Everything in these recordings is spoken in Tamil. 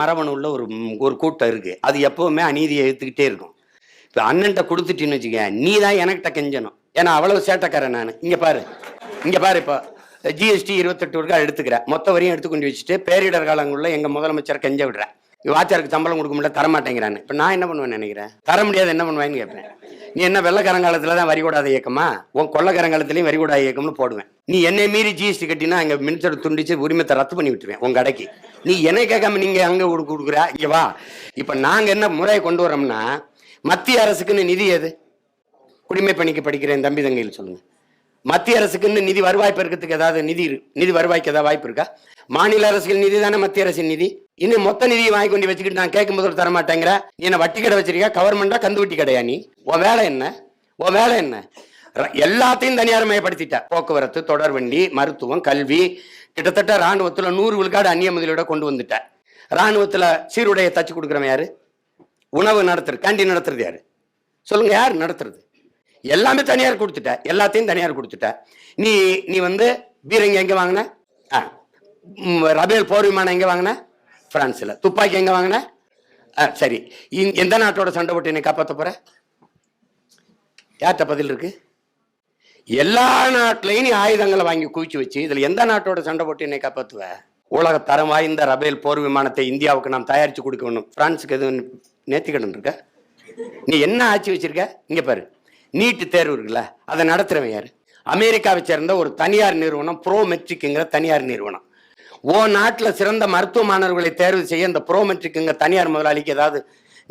மரபணு உள்ள ஒரு ஒரு கூட்டம் இருக்கு. அது எப்பவுமே அநீதியை எடுத்துக்கிட்டே இருக்கும். இப்போ அண்ணன்ட்ட கொடுத்துட்டின்னு வச்சுக்க, நீ தான் எனக்கிட்ட கெஞ்சணும். ஏன்னா அவ்வளவு சேட்டக்காரன் நான். இங்க பாரு இப்போ ஜிஎஸ்டி 28 ரூபாய் எடுத்துக்கிறேன். மொத்த வரையும் எடுத்துக்கொண்டு வச்சுட்டு பேரிடர் காலங்களில் எங்க முதலமைச்சரை கெஞ்ச விடுறேன். வாத்தியாருக்கு சம்பளம் கொடுக்க முடியல, தரமாட்டேங்கிறான்னு. இப்போ நான் என்ன பண்ணுவேன்னு நினைக்கிறேன்? தர முடியாது, என்ன பண்ணுவேன்னு கேட்பேன். நீ என்ன வெள்ளக்காரங்காலத்துல தான் வரி கூடாத இயக்கமா? உன் கொள்ளக்காரங்காலத்திலையும் வரி கூடாத இயக்கம்னு போடுவேன். நீ என்னை மீறி ஜிஎஸ்டி கட்டினா அங்க மின்சாரம் துண்டிச்சு உரிமத்தை ரத்து பண்ணி விட்டுருவேன் உங்க கடைக்கு. நீ என்னை கேட்காம நீங்க அங்க கொடுக்குற. இங்க வா. இப்ப நாங்க என்ன முறையை கொண்டு வரோம்னா, மத்திய அரசுக்குன்னு நிதி எது? குடிமை பணிக்கு படிக்கிறேன் தம்பி தங்கையில் சொல்லுங்க. மத்திய அரசுக்குன்னு நிதி வருவாய் பெருக்கிறதுக்கு ஏதாவது நிதி வருவாய்க்கு ஏதாவது வாய்ப்பு இருக்கா? மாநில அரசுகள் நிதி தானே மத்திய அரசின் நிதி. இன்னும் மொத்த நிதியை வாங்கி கொண்டு வச்சுக்கிட்டு நான் கேட்கும் போது தர மாட்டேங்கிற. நீ என்ன வட்டி கடை வச்சிருக்கா? கவர்மெண்டா கந்து வட்டி கடையா? நீ உன் வேலை என்ன? எல்லாத்தையும் தனியார்மயப்படுத்திட்ட. போக்குவரத்து, தொடர்வண்டி, மருத்துவம், கல்வி, கிட்டத்தட்ட ராணுவத்துல 100 விழுக்காடு அந்நிய முதலீட கொண்டு வந்துட்ட. ராணுவத்துல சீருடையை தச்சு கொடுக்குறவன் யாரு? உணவு நடத்துறது, கேண்டீன் நடத்துறது யாரு? சொல்லுங்க, யார் நடத்துறது? எல்லாமே தனியார் கொடுத்துட்ட. எல்லாத்தையும் தனியார் கொடுத்துட்ட. நீ வந்து பீரங்கி எங்க வாங்கின? ரபேல் போர் விமானம் எங்க வாங்கின? பிரான்ஸ்ல. துப்பாக்கி எங்க வாங்கின? சரி, எந்த நாட்டோட சண்டை போட்டு என்னை காப்பாற்ற போற? யார்கிட்ட பதில் இருக்கு? எல்லா நாட்டிலையும் நீ ஆயுதங்களை வாங்கி குவிச்சு வச்சு இதுல எந்த நாட்டோட சண்டை போட்டு என்னை காப்பாற்றுவ? உலக தரம் வாய்ந்த ரபேல் போர் விமானத்தை இந்தியாவுக்கு நாம் தயாரிச்சு கொடுக்கணும். பிரான்ஸுக்கு எதுவும் நேர்த்திக்கடன் இருக்க? நீ என்ன ஆட்சி வச்சிருக்க? இங்க பாரு, நீட்டு தேர்வு இருக்குல்ல, அதை நடத்துறவன் யாரு? அமெரிக்காவை சேர்ந்த ஒரு தனியார் நிறுவனம், ப்ரோமெட்ரிக்ங்கிற தனியார் நிறுவனம். ஓ நாட்டில் சிறந்த மருத்துவ மாணவர்களை தேர்வு செய்ய இந்த ப்ரோமெட்ரிக்ங்கிற தனியார் முதலாளிக்கு ஏதாவது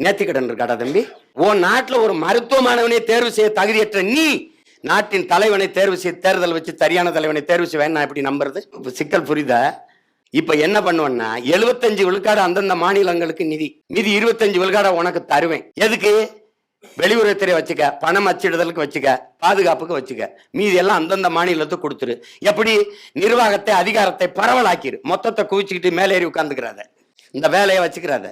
நேர்த்திக்கடன் இருக்காடா தம்பி? ஓ நாட்டில் ஒரு மருத்துவ மாணவனை தேர்வு செய்ய தகுதியற்ற நீ நாட்டின் தலைவனை தேர்வு செய்ய தேர்தல் வச்சு சரியான தலைவனை தேர்வு செய்வேன் நான் எப்படி நம்புறது? சிக்கல் புரியுதா? இப்ப என்ன பண்ணுவேன்னா, 75 விழுக்காடு அந்தந்த மாநிலங்களுக்கு நிதி 25 விழுக்காட உனக்கு தருவேன். எதுக்கு? வெளியுறவுத்துறை வச்சுக்க, பணம் அச்சிடுதலுக்கு வச்சுக்க, பாதுகாப்புக்கு வச்சுக்க, மீதி எல்லாம் அந்தந்த மாநிலத்துக்கு கொடுத்துரு. எப்படி? நிர்வாகத்தை, அதிகாரத்தை பரவலாக்கிரு. மொத்தத்தை குவிச்சுக்கிட்டு மேலேறி உட்கார்ந்துக்கிறாத, இந்த வேலையை வச்சுக்கிறாத.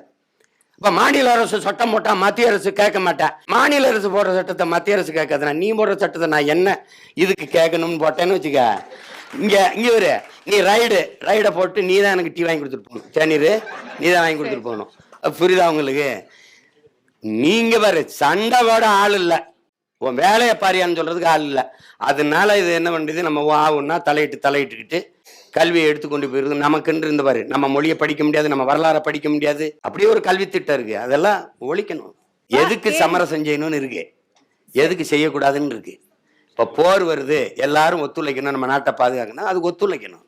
இப்ப மாநில அரசு சட்டம் போட்டா மத்திய அரசு கேட்க மாட்டேன். மாநில அரசு போடுற சட்டத்தை மத்திய அரசு கேட்காதுன்னா நீ போடுற சட்டத்தை நான் என்ன இதுக்கு கேட்கணும்னு போட்டேன்னு வச்சுக்க. இங்க ஒரு நீ ரைடை போட்டு நீ தான் எனக்கு டீ வாங்கி கொடுத்துட்டு போகணும். தேநீர் நீ தான் வாங்கி கொடுத்துட்டு போகணும். புரியுதா உங்களுக்கு? நீங்க பாரு, சண்டை போட ஆள் இல்லை, உன் வேலையை பாரியான்னு சொல்றதுக்கு ஆள் இல்லை. அதனால இது என்ன பண்றது, நம்ம ஆகுன்னா தலையிட்டுக்கிட்டு கல்வியை எடுத்துக்கொண்டு போயிருக்கு. நமக்குன்று இந்த பாரு, நம்ம மொழியை படிக்க முடியாது, நம்ம வரலாறை படிக்க முடியாது. அப்படியே ஒரு கல்வி திட்டம் இருக்கு, அதெல்லாம் ஒழிக்கணும். எதுக்கு சமரசம் செய்யணும்னு இருக்கு, எதுக்கு செய்யக்கூடாதுன்னு இருக்கு. இப்ப போர் வருது, எல்லாரும் ஒத்துழைக்கணும், நம்ம நாட்டை பாதுகாக்கணும், அதுக்கு ஒத்துழைக்கணும்.